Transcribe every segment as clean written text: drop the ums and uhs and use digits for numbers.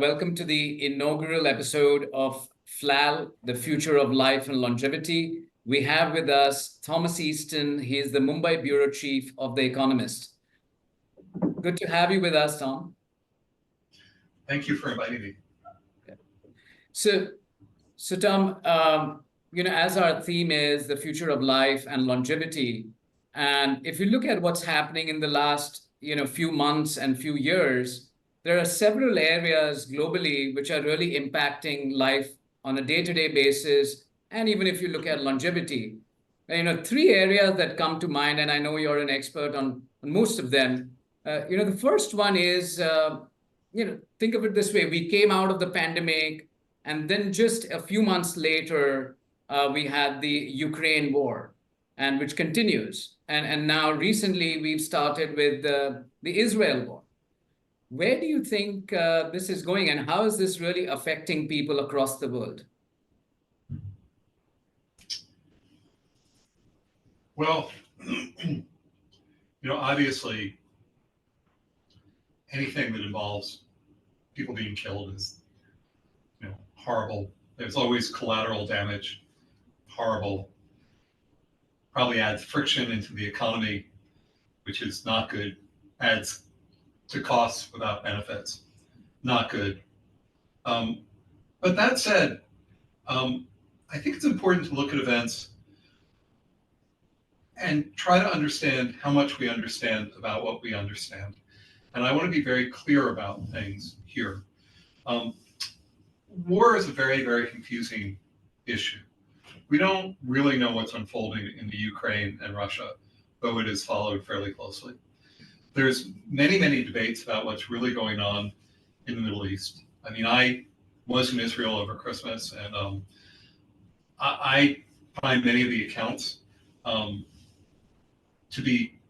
welcome to the inaugural episode of FLAL, the Future of Life and Longevity. We have with us Thomas Easton. He is the Mumbai Bureau Chief of The Economist. Good to have you with us, Tom. Thank you for inviting me. So Tom, as our theme is the future of life and longevity, and if you look at what's happening in the last, few months and few years, there are several areas globally which are really impacting life on a day-to-day basis. And even if you look at longevity, three areas that come to mind, and I know you're an expert on most of them. The first one is, think of it this way. We came out of the pandemic, and then just a few months later, we had the Ukraine war, and which continues. And now recently we've started with the Israel war. Where do you think this is going, and how is this really affecting people across the world? Well, obviously, anything that involves people being killed is, horrible. There's always collateral damage, horrible. Probably adds friction into the economy, which is not good. Adds to costs without benefits, not good. But that said, I think it's important to look at events and try to understand how much we understand about what we understand. And I want to be very clear about things here. War is a very, very confusing issue. We don't really know what's unfolding in the Ukraine and Russia, though it is followed fairly closely. There's many, many debates about what's really going on in the Middle East. I mean, I was in Israel over Christmas, and I find many of the accounts to be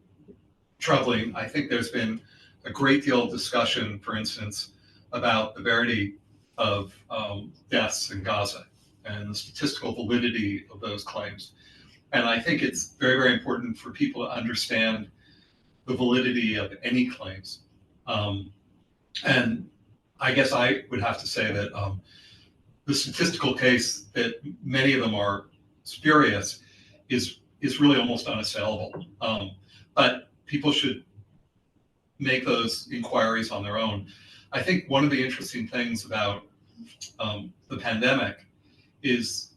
troubling. I think there's been a great deal of discussion, for instance, about the verity of deaths in Gaza and the statistical validity of those claims. And I think it's very, very important for people to understand the validity of any claims. And I guess I would have to say that the statistical case that many of them are spurious is really almost unassailable. But people should make those inquiries on their own. I think one of the interesting things about the pandemic is,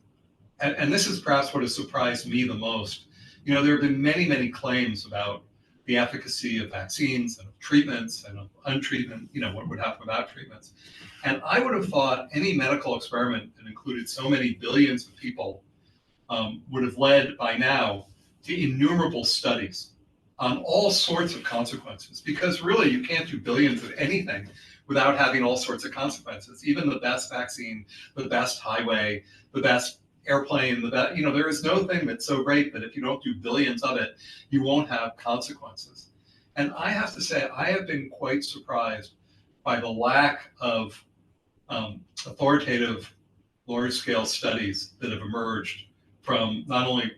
and this is perhaps what has surprised me the most, there have been many, many claims about the efficacy of vaccines and of treatments and of untreatment, what would happen without treatments. And I would have thought any medical experiment that included so many billions of people would have led by now to innumerable studies on all sorts of consequences, because really you can't do billions of anything without having all sorts of consequences. Even the best vaccine, the best highway, the best airplane, there is no thing that's so great that if you don't do billions of it, you won't have consequences. And I have to say, I have been quite surprised by the lack of authoritative large-scale studies that have emerged from not only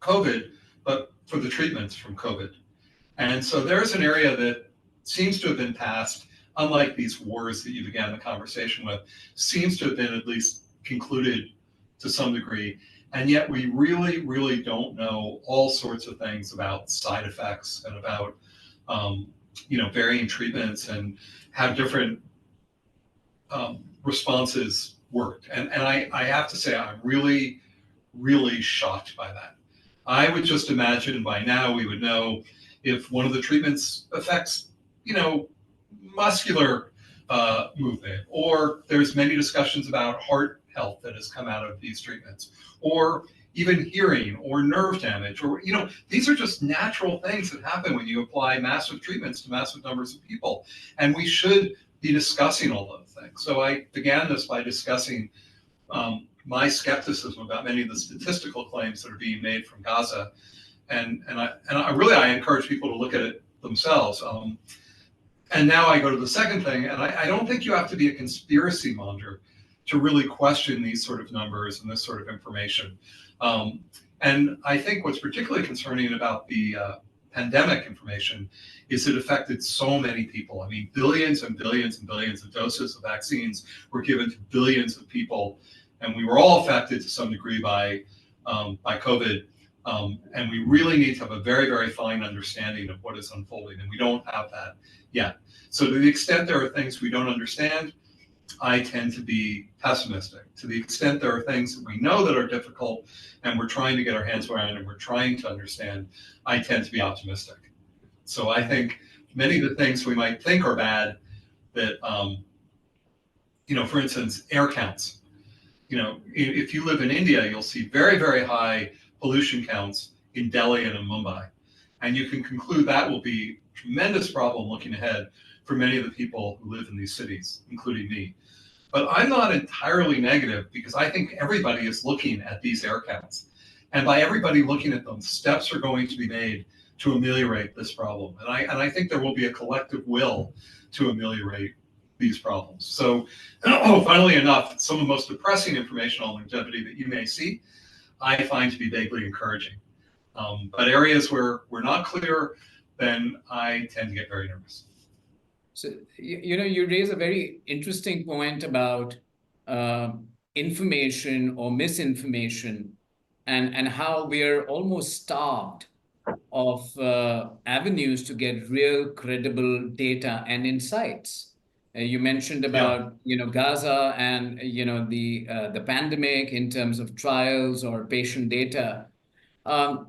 COVID, but for the treatments from COVID. And so there's an area that seems to have been passed, unlike these wars that you began the conversation with, seems to have been at least concluded to some degree. And yet we really, really don't know all sorts of things about side effects and about, varying treatments and how different responses work. And I have to say, I'm really, really shocked by that. I would just imagine by now we would know if one of the treatments affects, muscular movement, or there's many discussions about heart health that has come out of these treatments, or even hearing or nerve damage, or, these are just natural things that happen when you apply massive treatments to massive numbers of people. And we should be discussing all those things. So I began this by discussing my skepticism about many of the statistical claims that are being made from Gaza. And I encourage people to look at it themselves. And now I go to the second thing, and I don't think you have to be a conspiracy monger to really question these sort of numbers and this sort of information. And I think what's particularly concerning about the pandemic information is it affected so many people. I mean, billions and billions and billions of doses of vaccines were given to billions of people, and we were all affected to some degree by COVID. And we really need to have a very, very fine understanding of what is unfolding, and we don't have that yet. So to the extent there are things we don't understand, I tend to be pessimistic. To the extent there are things that we know that are difficult and we're trying to get our hands around and we're trying to understand, I tend to be optimistic. So I think many of the things we might think are bad, that, for instance, air counts. If you live in India, you'll see very, very high pollution counts in Delhi and in Mumbai. And you can conclude that will be a tremendous problem looking ahead for many of the people who live in these cities, including me. But I'm not entirely negative, because I think everybody is looking at these air counts. And by everybody looking at them, steps are going to be made to ameliorate this problem. And I think there will be a collective will to ameliorate these problems. So, funnily enough, some of the most depressing information on longevity that you may see, I find to be vaguely encouraging. But areas where we're not clear, then I tend to get very nervous. So, you raise a very interesting point about information or misinformation, and how we're almost starved of avenues to get real credible data and insights. You mentioned about Gaza and the pandemic in terms of trials or patient data. For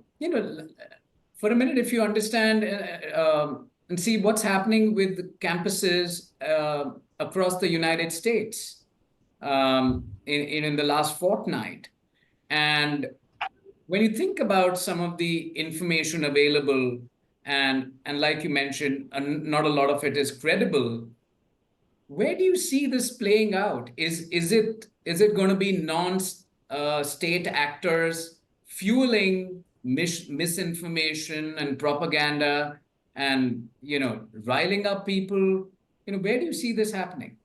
a minute, if you understand and see what's happening with campuses across the United States in the last fortnight, and when you think about some of the information available, and like you mentioned, not a lot of it is credible, where do you see this playing out? Is it going to be non-state actors fueling misinformation and propaganda, and riling up people? Where do you see this happening?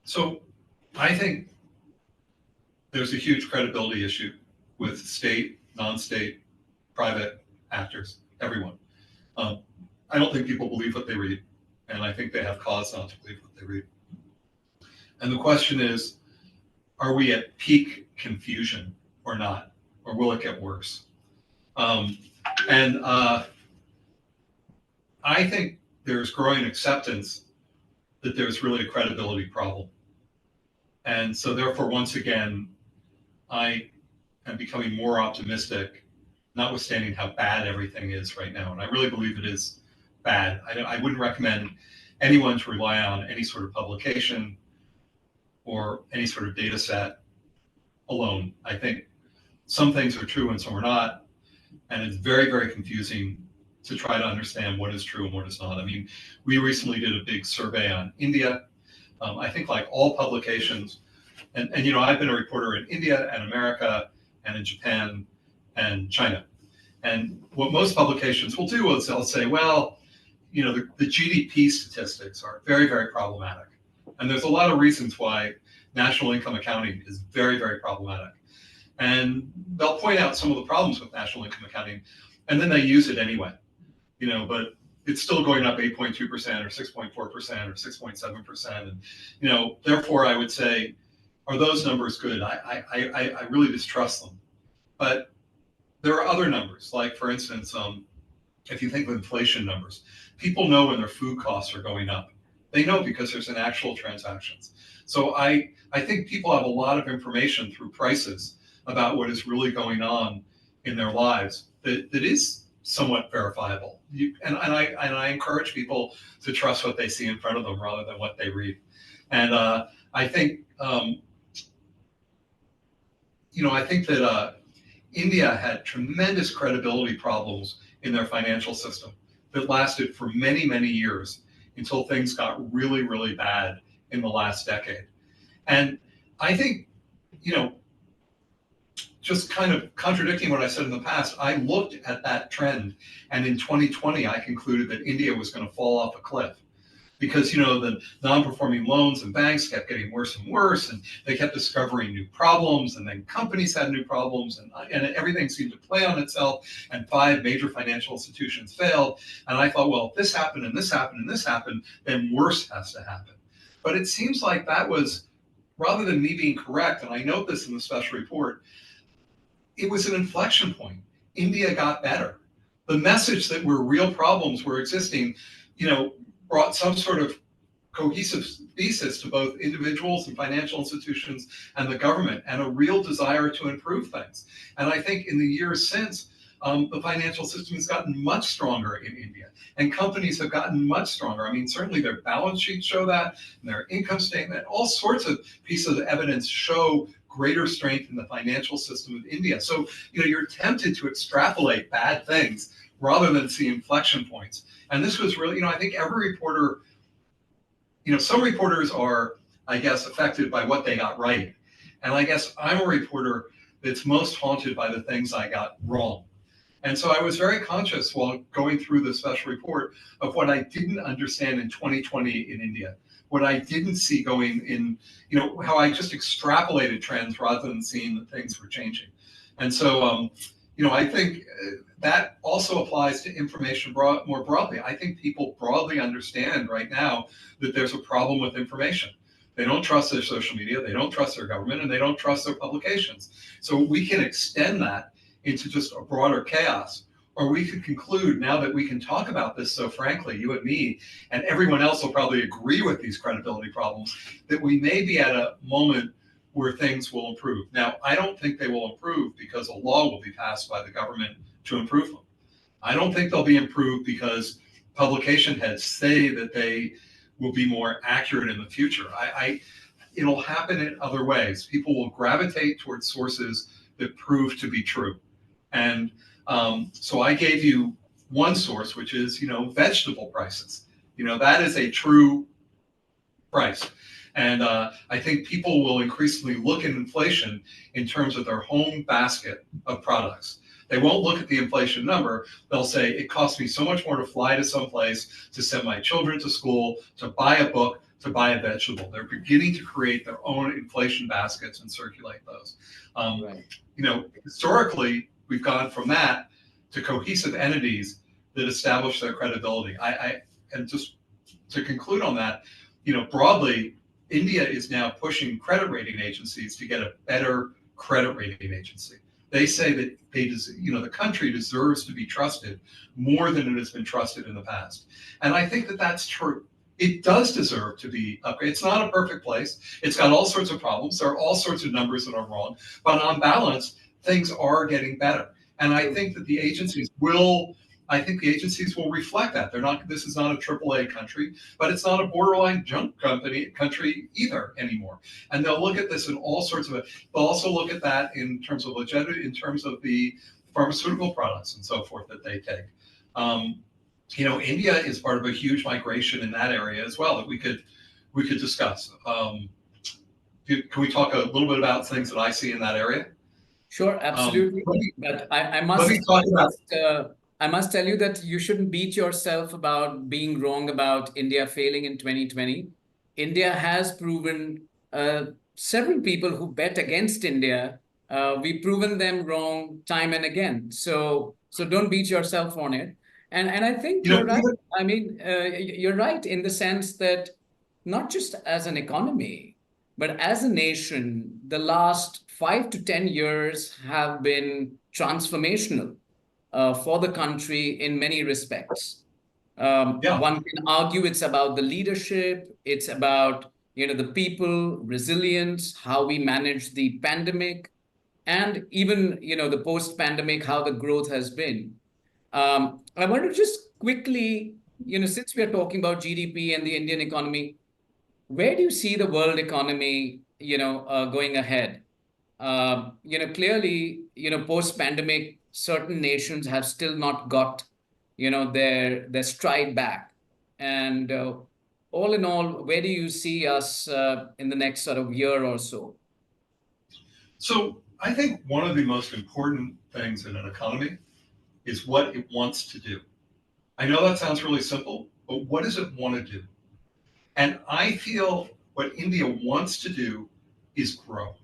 So I think there's a huge credibility issue with state, non-state, private actors, everyone. I don't think people believe what they read, and I think they have cause not to believe what they read. And the question is, are we at peak confusion or not? Or will it get worse? I think there's growing acceptance that there's really a credibility problem. And so therefore, once again, I am becoming more optimistic, notwithstanding how bad everything is right now. And I really believe it is bad. I wouldn't recommend anyone to rely on any sort of publication or any sort of data set alone. I think some things are true and some are not. And it's very, very confusing to try to understand what is true and what is not. I mean, we recently did a big survey on India. I think like all publications, and I've been a reporter in India and America and in Japan and China. And what most publications will do is they'll say, well, the GDP statistics are very, very problematic. And there's a lot of reasons why national income accounting is very, very problematic. And they'll point out some of the problems with national income accounting, and then they use it anyway. But it's still going up 8.2% or 6.4% or 6.7%. And, therefore I would say, are those numbers good? I really distrust them. But there are other numbers, like for instance, if you think of inflation numbers, people know when their food costs are going up. They know because there's an actual transactions. So I think people have a lot of information through prices about what is really going on in their lives that is somewhat verifiable. And I encourage people to trust what they see in front of them rather than what they read. And I think that India had tremendous credibility problems in their financial system that lasted for many, many years until things got really, really bad in the last decade. And I think, just kind of contradicting what I said in the past, I looked at that trend, and in 2020, I concluded that India was going to fall off a cliff because the non-performing loans and banks kept getting worse and worse, and they kept discovering new problems, and then companies had new problems, and everything seemed to play on itself, and 5 major financial institutions failed. And I thought, well, if this happened and this happened and this happened, then worse has to happen. But it seems like that was, rather than me being correct, and I note this in the special report, it was an inflection point. India got better. The message that real problems were existing, brought some sort of cohesive thesis to both individuals and financial institutions and the government, and a real desire to improve things. And I think in the years since, the financial system has gotten much stronger in India, and companies have gotten much stronger. I mean, certainly their balance sheets show that, and their income statement, all sorts of pieces of evidence show greater strength in the financial system of India. So, you're tempted to extrapolate bad things rather than see inflection points. And this was really, I think every reporter, some reporters are, I guess, affected by what they got right. And I guess I'm a reporter that's most haunted by the things I got wrong. And so I was very conscious while going through the special report of what I didn't understand in 2020 in India, what I didn't see going in, how I just extrapolated trends rather than seeing that things were changing. And so, I think that also applies to information more broadly. I think people broadly understand right now that there's a problem with information. They don't trust their social media, they don't trust their government, and they don't trust their publications. So we can extend that into just a broader chaos. Or we could conclude, now that we can talk about this so frankly, you and me, and everyone else will probably agree with these credibility problems, that we may be at a moment where things will improve. Now, I don't think they will improve because a law will be passed by the government to improve them. I don't think they'll be improved because publication heads say that they will be more accurate in the future. It'll happen in other ways. People will gravitate towards sources that prove to be true. And so I gave you one source, which is, vegetable prices. That is a true price. And I think people will increasingly look at inflation in terms of their home basket of products. They won't look at the inflation number. They'll say, it costs me so much more to fly to someplace, to send my children to school, to buy a book, to buy a vegetable. They're beginning to create their own inflation baskets and circulate those. Right. Historically, we've gone from that to cohesive entities that establish their credibility. And just to conclude on that, broadly, India is now pushing credit rating agencies to get a better credit rating agency. They say that the country deserves to be trusted more than it has been trusted in the past. And I think that that's true. It does deserve to be upgraded. It's not a perfect place. It's got all sorts of problems. There are all sorts of numbers that are wrong. But on balance, things are getting better. And I think that the agencies will reflect that. This is not a AAA country, but it's not a borderline junk country either anymore. And they'll look at this in all sorts of, they'll also look at that in terms of legitimacy, in terms of the pharmaceutical products and so forth that they take. India is part of a huge migration in that area as well that we could discuss. Can we talk a little bit about things that I see in that area? Sure, absolutely. But I must tell you that you shouldn't beat yourself about being wrong about India failing in 2020. India has proven, several people who bet against India, we've proven them wrong time and again. So don't beat yourself on it. And I think you're right. I mean, you're right in the sense that not just as an economy, but as a nation, the last 5 to 10 years have been transformational for the country in many respects. One can argue it's about the leadership, it's about the people, resilience, how we manage the pandemic, and even the post-pandemic, how the growth has been. I want to just quickly, since we are talking about GDP and the Indian economy, where do you see the world economy, going ahead? Clearly, post-pandemic, certain nations have still not got, their stride back. And all in all, where do you see us in the next sort of year or so? So I think one of the most important things in an economy is what it wants to do. I know that sounds really simple, but what does it want to do? And I feel what India wants to do is grow.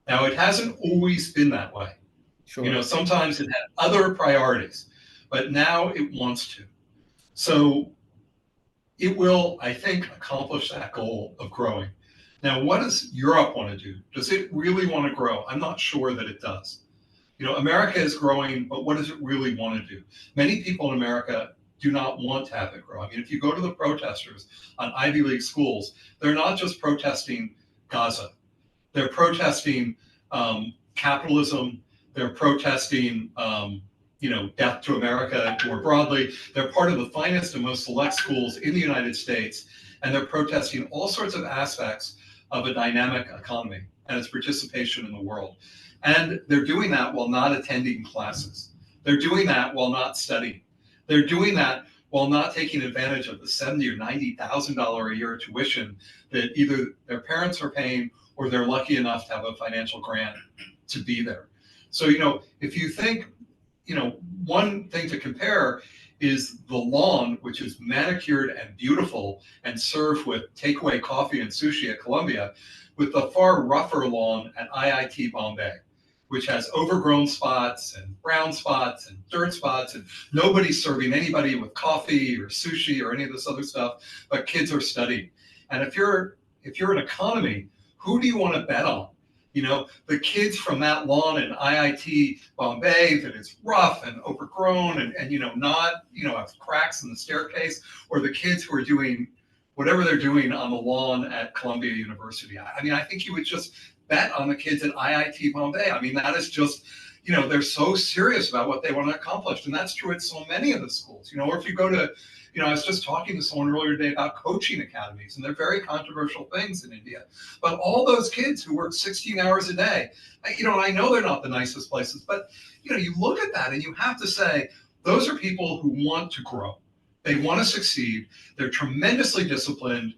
Now, it hasn't always been that way. Sure. Sometimes it had other priorities, but now it wants to. So it will, I think, accomplish that goal of growing. Now, what does Europe want to do? Does it really want to grow? I'm not sure that it does. America is growing, but what does it really want to do? Many people in America do not want to have it grow. I mean, if you go to the protesters on Ivy League schools, they're not just protesting Gaza. They're protesting capitalism. They're protesting, death to America more broadly. They're part of the finest and most select schools in the United States, and they're protesting all sorts of aspects of a dynamic economy and its participation in the world. And they're doing that while not attending classes. They're doing that while not studying. They're doing that while not taking advantage of the $70,000 or $90,000 a year tuition that either their parents are paying or they're lucky enough to have a financial grant to be there. So, if you think, one thing to compare is the lawn, which is manicured and beautiful and served with takeaway coffee and sushi at Columbia, with the far rougher lawn at IIT Bombay, which has overgrown spots and brown spots and dirt spots, and nobody's serving anybody with coffee or sushi or any of this other stuff, but kids are studying. And if you're an economy, who do you want to bet on? The kids from that lawn in IIT Bombay that is rough and overgrown and not, have cracks in the staircase, or the kids who are doing whatever they're doing on the lawn at Columbia University. I mean, I think you would just bet on the kids at IIT Bombay. I mean, that is just, they're so serious about what they want to accomplish. And that's true at so many of the schools, or if you go to, I was just talking to someone earlier today about coaching academies, and they're very controversial things in India. But all those kids who work 16 hours a day, I know they're not the nicest places, but, you look at that and you have to say, those are people who want to grow. They want to succeed. They're tremendously disciplined.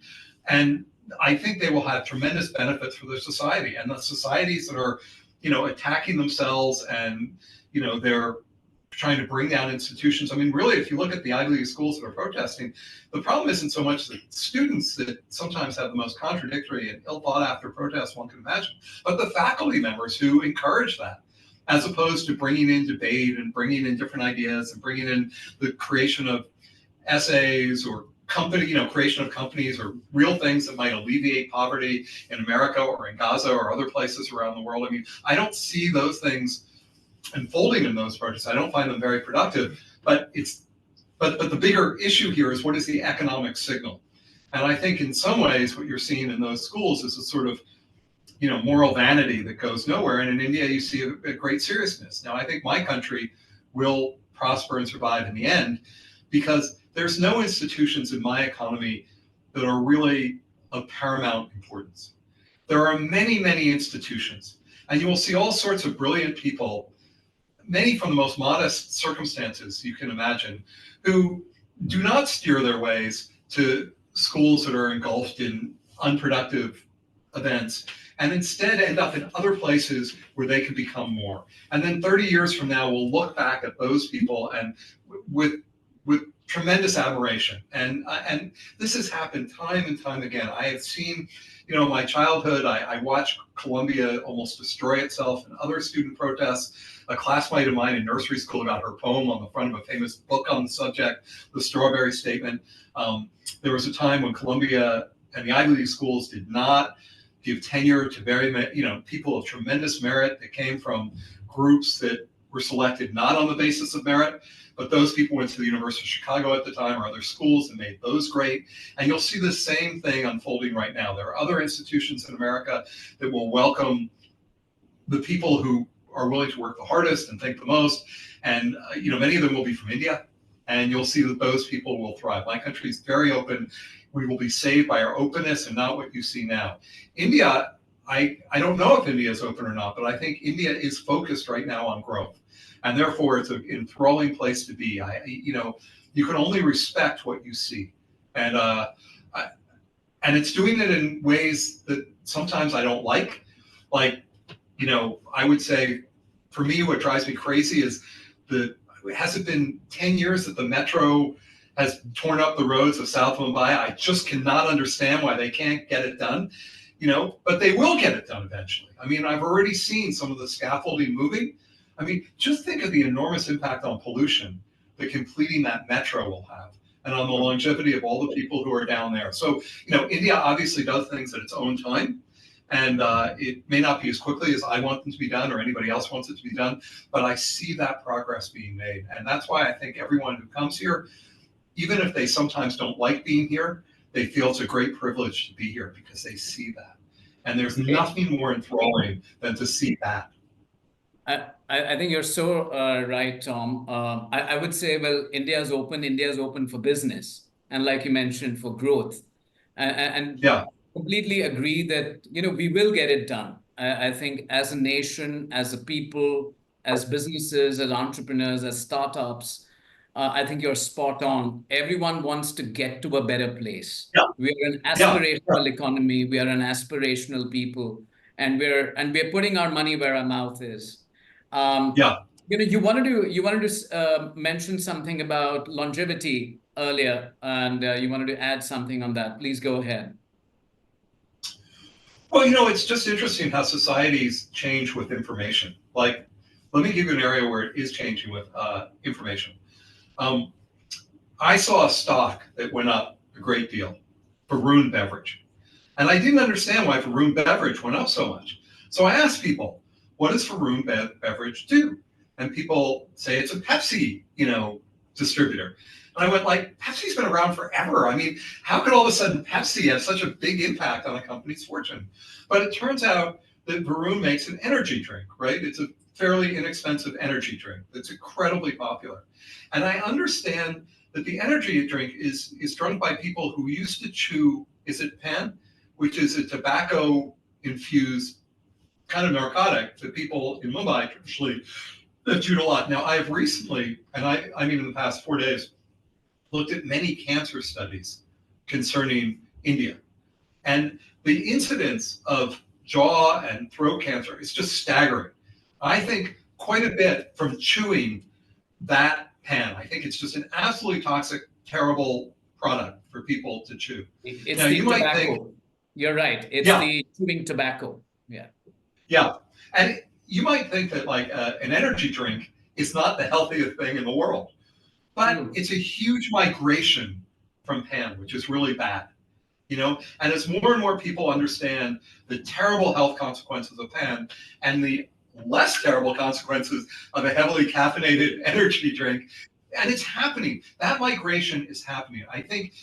And I think they will have tremendous benefits for their society. And the societies that are, attacking themselves and, they're trying to bring down institutions. I mean, really, if you look at the Ivy League schools that are protesting, the problem isn't so much the students that sometimes have the most contradictory and ill thought after protests one can imagine, but the faculty members who encourage that, as opposed to bringing in debate and bringing in different ideas and bringing in the creation of essays or creation of companies or real things that might alleviate poverty in America or in Gaza or other places around the world. I mean, I don't see those things unfolding in those protests. I don't find them very productive, but the bigger issue here is, what is the economic signal? And I think in some ways what you're seeing in those schools is a sort of, moral vanity that goes nowhere. And in India, you see a great seriousness. Now, I think my country will prosper and survive in the end, because there's no institutions in my economy that are really of paramount importance. There are many, many institutions, and you will see all sorts of brilliant people, many from the most modest circumstances you can imagine, who do not steer their ways to schools that are engulfed in unproductive events, and instead end up in other places where they can become more. And then 30 years from now, we'll look back at those people and with tremendous admiration. And this has happened time and time again. I have seen, in my childhood, I watched Columbia almost destroy itself in other student protests. A classmate of mine in nursery school got her poem on the front of a famous book on the subject, The Strawberry Statement. There was a time when Columbia and the Ivy League schools did not give tenure to very many, people of tremendous merit that came from groups that were selected not on the basis of merit, but those people went to the University of Chicago at the time or other schools and made those great. And you'll see the same thing unfolding right now. There are other institutions in America that will welcome the people who are willing to work the hardest and think the most. And many of them will be from India, and you'll see that those people will thrive. My country is very open. We will be saved by our openness and not what you see now. India, I don't know if India is open or not, but I think India is focused right now on growth. And therefore, it's an enthralling place to be. You can only respect what you see. And it's doing it in ways that sometimes I don't like. Like, I would say, for me, what drives me crazy is it hasn't been 10 years that the metro has torn up the roads of South Mumbai. I just cannot understand why they can't get it done, but they will get it done eventually. I mean, I've already seen some of the scaffolding moving. I mean, just think of the enormous impact on pollution that completing that metro will have, and on the longevity of all the people who are down there. So, India obviously does things at its own time, and it may not be as quickly as I want them to be done or anybody else wants it to be done, but I see that progress being made. And that's why I think everyone who comes here, even if they sometimes don't like being here, they feel it's a great privilege to be here because they see that. And there's nothing more enthralling than to see that. I think you're so right, Tom. I would say, well, India is open for business, and like you mentioned, for growth, and Yeah, completely agree that we will get it done. I think as a nation, as a people, as businesses, as entrepreneurs, as startups, I think you're spot on. Everyone wants to get to a better place. yeah, We are an yeah, aspirational economy. We are an aspirational people, and we're putting our money where our mouth is. Um, yeah. you wanted to mention something about longevity earlier, and you wanted to add something on that. Please go ahead. Well, it's just interesting how societies change with information. Like, let me give you an area where it is changing with information. Um, I saw a stock that went up a great deal, Varun Beverage. And I didn't understand why Varun Beverage went up so much. So I asked people, what does Varun Beverage do? And people say it's a Pepsi, distributor. And I went like, Pepsi's been around forever. I mean, how could all of a sudden Pepsi have such a big impact on a company's fortune? But it turns out that Varun makes an energy drink, right? It's a fairly inexpensive energy drink that's incredibly popular. And I understand that the energy drink is drunk by people who used to chew, is it pan? Which is a tobacco infused kind of narcotic that people in Mumbai traditionally have chewed a lot. Now, I have recently, and I mean in the past 4 days, looked at many cancer studies concerning India. And the incidence of jaw and throat cancer is just staggering. I think quite a bit from chewing that pan. I think it's just an absolutely toxic, terrible product for people to chew. It's Now, the you might think, tobacco. You're right. It's yeah, the chewing tobacco. Yeah. yeah. And you might think that like an energy drink is not the healthiest thing in the world, but Mm. it's a huge migration from pan, which is really bad. And as more and more people understand the terrible health consequences of pan and the less terrible consequences of a heavily caffeinated energy drink, and it's happening. That migration is happening. I think,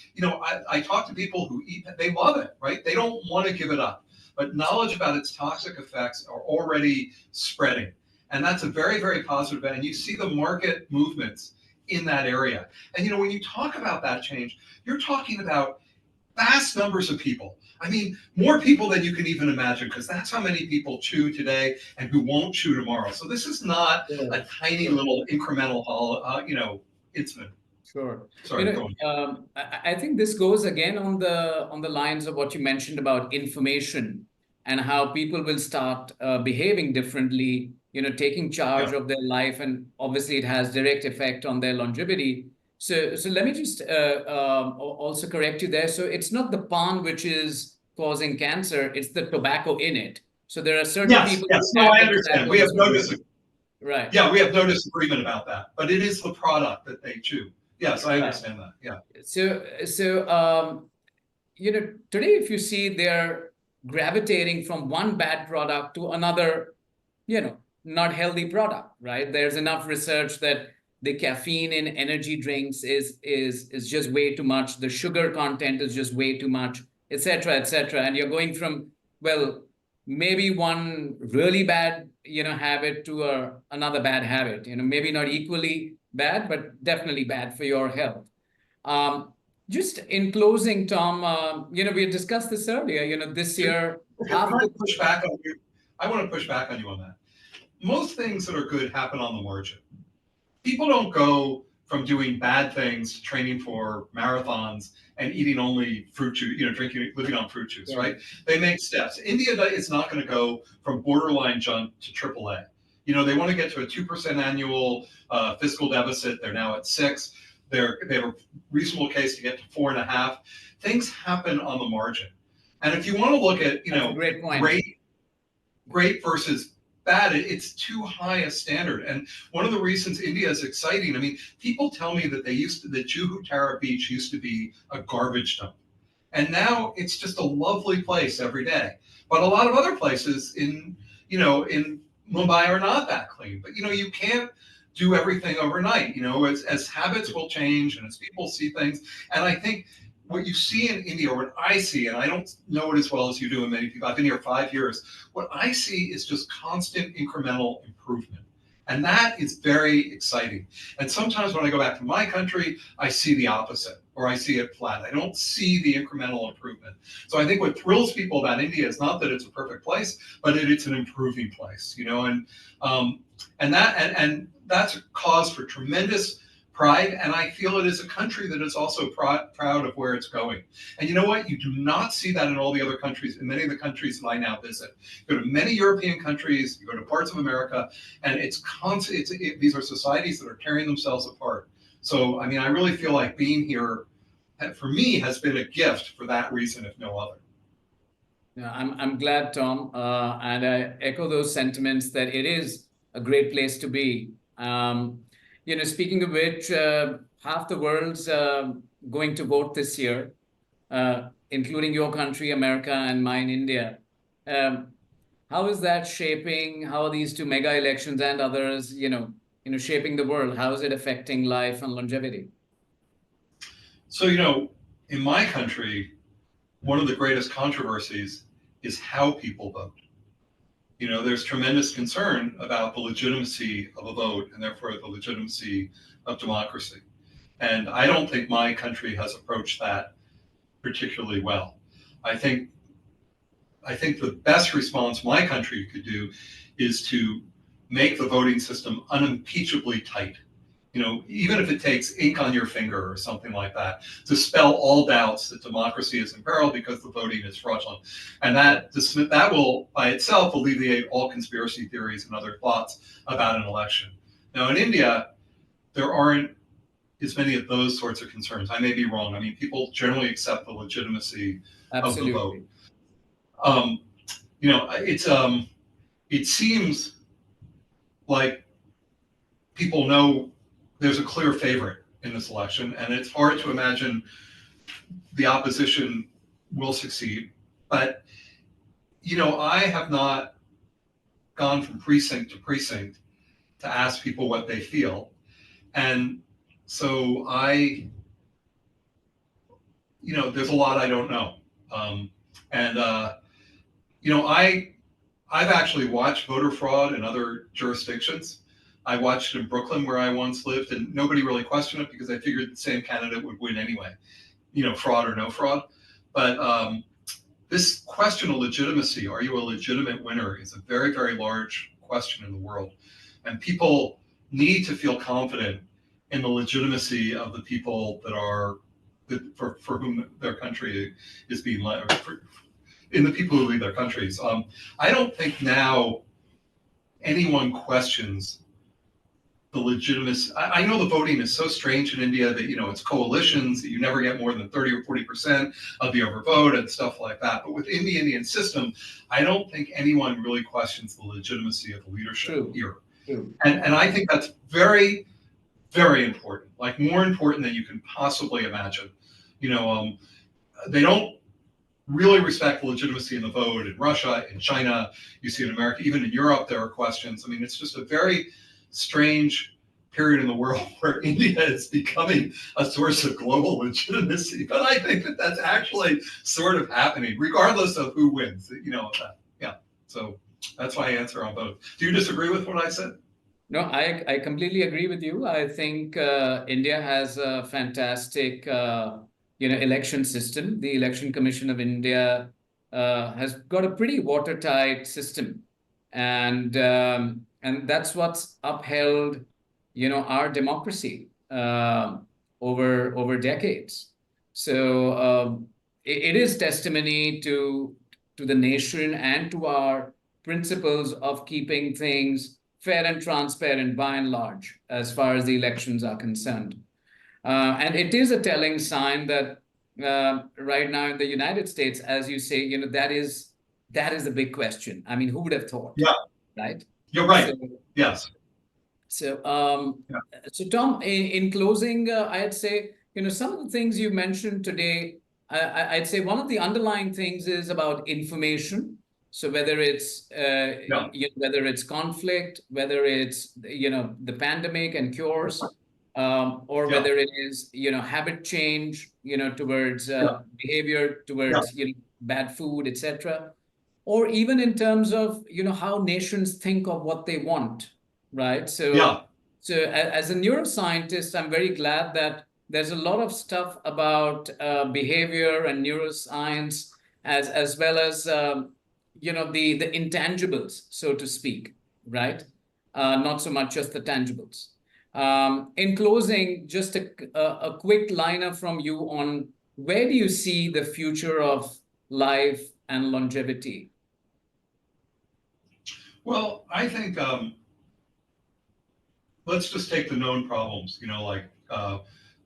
I talk to people who eat, they love it, right? They don't want to give it up. But knowledge about its toxic effects are already spreading. And that's a very, very positive. And you see the market movements in that area. And, when you talk about that change, you're talking about vast numbers of people. I mean, more people than you can even imagine, because that's how many people chew today and who won't chew tomorrow. So this is not a Sure. tiny Sure. little incremental, incident. Sure. Sorry, go on. I think this goes again on the lines of what you mentioned about information and how people will start behaving differently, taking charge Yeah, of their life, and obviously it has direct effect on their longevity. So let me just also correct you there. So it's not the pan which is causing cancer; it's the tobacco in it. So there are certain yes, people yes. who No, add I the understand. tobacco We have instead no of dis- right. Yeah, we have no disagreement about that. But it is the product that they chew. Yes, I Right. understand that. Yeah. So today, if you see, they're gravitating from one bad product to another, not healthy product, right? There's enough research that the caffeine in energy drinks is just way too much. The sugar content is just way too much, et cetera, et cetera. And you're going from, well, maybe one really bad, habit to another bad habit, maybe not equally bad, but definitely bad for your health. Um, just in closing, Tom, we had discussed this earlier. This Can, year, can half I the push back on you? I want to push back on you on that. Most things that are good happen on the margin. People don't go from doing bad things to training for marathons and eating only fruit juice, drinking, living on fruit juice, yeah, right? They make steps. India is not going to go from borderline junk to AAA. They want to get to a 2% annual fiscal deficit. They're now at 6. they have a reasonable case to get to 4.5. Things happen on the margin. And if you want to look at, That's a great point. great versus bad, it's too high a standard. And one of the reasons India is exciting, I mean, people tell me that that Juhu Tara Beach used to be a garbage dump. And now it's just a lovely place every day. But a lot of other places in Mumbai are not that clean. But you can't do everything overnight. As habits will change and as people see things. And I think what you see in India, or what I see, and I don't know it as well as you do, and many people, I've been here 5 years, what I see is just constant incremental improvement. And that is very exciting. And sometimes when I go back to my country, I see the opposite, or I see it flat. I don't see the incremental improvement. So I think what thrills people about India is not that it's a perfect place, but it's an improving place, and that's a cause for tremendous pride. And I feel it is a country that is also proud of where it's going. And you know what? You do not see that in all the other countries, in many of the countries that I now visit. You go to many European countries, you go to parts of America, and it's constant. These are societies that are tearing themselves apart. So, I mean, I really feel like being here, for me, has been a gift for that reason, if no other. Yeah, I'm glad, Tom, and I echo those sentiments that it is a great place to be. Speaking of which, half the world's going to vote this year, including your country, America, and mine, India. How is that shaping? How are these two mega elections and others, shaping the world? How is it affecting life and longevity? So, in my country, one of the greatest controversies is how people vote. There's tremendous concern about the legitimacy of a vote and therefore the legitimacy of democracy. And I don't think my country has approached that particularly well. I think the best response my country could do is to make the voting system unimpeachably tight. Even if it takes ink on your finger or something like that, to spell all doubts that democracy is in peril because the voting is fraudulent. And that will, by itself, alleviate all conspiracy theories and other thoughts about an election. Now, in India, there aren't as many of those sorts of concerns. I may be wrong. I mean, people generally accept the legitimacy of the vote. It seems like people know there's a clear favorite in this election, and it's hard to imagine the opposition will succeed. But, I have not gone from precinct to precinct to ask people what they feel. And so there's a lot I don't know. I've actually watched voter fraud in other jurisdictions. I watched it in Brooklyn, where I once lived, and nobody really questioned it because I figured the same candidate would win anyway, fraud or no fraud. But this question of legitimacy, are you a legitimate winner, is a very, very large question in the world. And people need to feel confident in the legitimacy of the people for whom their country is being led, in the people who lead their countries. I don't think now anyone questions the legitimacy. I know the voting is so strange in India that, it's coalitions, that you never get more than 30 or 40% of the overvote and stuff like that. But within the Indian system, I don't think anyone really questions the legitimacy of the leadership here. And I think that's very, very important, like more important than you can possibly imagine. They don't really respect the legitimacy in the vote in Russia, in China, you see in America, even in Europe, there are questions. I mean, it's just a very strange period in the world where India is becoming a source of global legitimacy. But I think that that's actually sort of happening, regardless of who wins, Yeah. So that's my answer on both. Do you disagree with what I said? No, I completely agree with you. I think India has a fantastic election system. The Election Commission of India has got a pretty watertight system, and that's what's upheld our democracy over decades. So it is testimony to the nation and to our principles of keeping things fair and transparent by and large, as far as the elections are concerned. And it is a telling sign that right now in the United States, as you say, that is a big question. I mean, who would have thought, Yeah, right? you're So, right. Yes. so, Yeah. so Tom, in closing, I'd say, some of the things you mentioned today, I'd say one of the underlying things is about information. So whether it's Yeah. whether it's conflict, whether it's the pandemic and cures, or Yeah. whether it is habit change, towards Yeah. behavior Yeah. towards bad food, etc., or even in terms of how nations think of what they want, right? Yeah. As a neuroscientist, I'm very glad that there's a lot of stuff about behavior and neuroscience, as well as the intangibles, so to speak, right? Not so much just the tangibles. In closing, just a quick liner from you on where do you see the future of life and longevity? Well, I think let's just take the known problems, like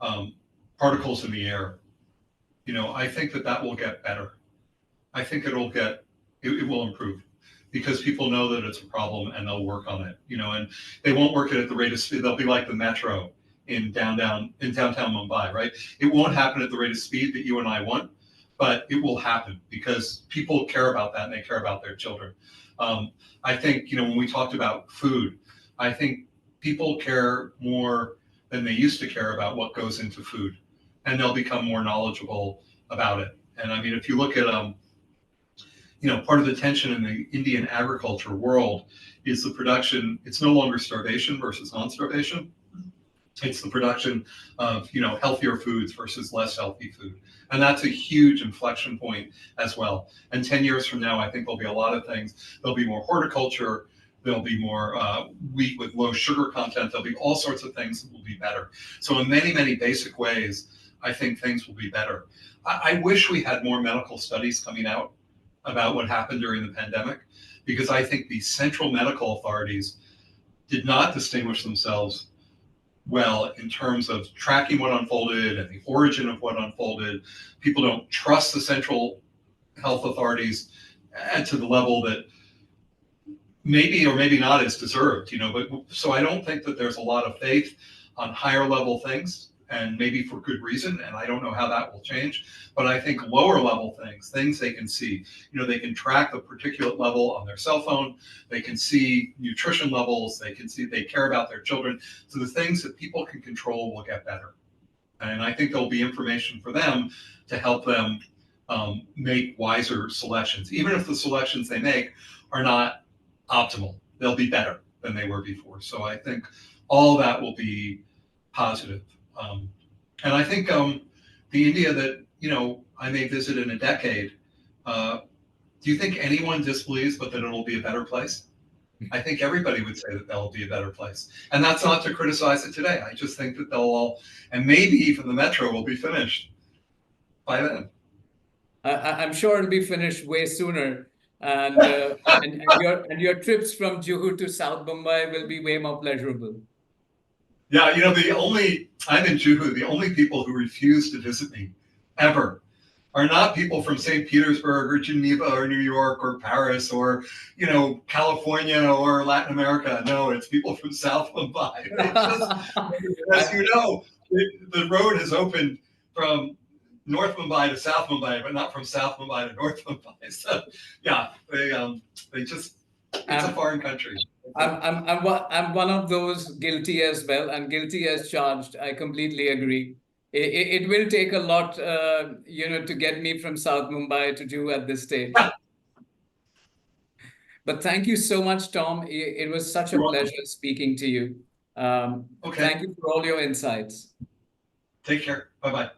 um, particles in the air. I think that will get better. I think it will improve because people know that it's a problem and they'll work on it, and they won't work it at the rate of speed. They'll be like the metro in downtown Mumbai, right? It won't happen at the rate of speed that you and I want, but it will happen because people care about that and they care about their children. I think, when we talked about food, I think people care more than they used to care about what goes into food, and they'll become more knowledgeable about it. And I mean, if you look at part of the tension in the Indian agriculture world is the production. It's no longer starvation versus non-starvation. It's the production of healthier foods versus less healthy food, and that's a huge inflection point as well. And 10 years from now, I think there'll be a lot of things. There'll be more horticulture. There'll be more wheat with low sugar content. There'll be all sorts of things that will be better. So in many, many basic ways, I think things will be better. I wish we had more medical studies coming out about what happened during the pandemic, because I think the central medical authorities did not distinguish themselves well in terms of tracking what unfolded and the origin of what unfolded. People don't trust the central health authorities to the level that maybe or maybe not is deserved, but so I don't think that there's a lot of faith on higher level things, and maybe for good reason, and I don't know how that will change. But I think lower level things they can see, they can track the particulate level on their cell phone, they can see nutrition levels, they can see they care about their children. So the things that people can control will get better. And I think there'll be information for them to help them make wiser selections. Even if the selections they make are not optimal, they'll be better than they were before. So I think all that will be positive. And I think the India that I may visit in a decade, do you think anyone disbelieves but that it'll be a better place? I think everybody would say that that'll be a better place. And that's not to criticize it today. I just think that they'll all, and maybe even the metro will be finished by then. I'm sure it'll be finished way sooner, and your trips from Juhu to South Mumbai will be way more pleasurable. Yeah, I'm in Juhu, the only people who refuse to visit me ever are not people from St. Petersburg or Geneva or New York or Paris or, California or Latin America. No, it's people from South Mumbai. As you know, the road has opened from North Mumbai to South Mumbai, but not from South Mumbai to North Mumbai. So, yeah, they just, it's a foreign country. I'm one of those guilty as well, and guilty as charged. I completely agree. It will take a lot, to get me from South Mumbai to Juhu at this stage. But thank you so much, Tom. It was such a pleasure speaking to you. Okay. Thank you for all your insights. Take care. Bye-bye.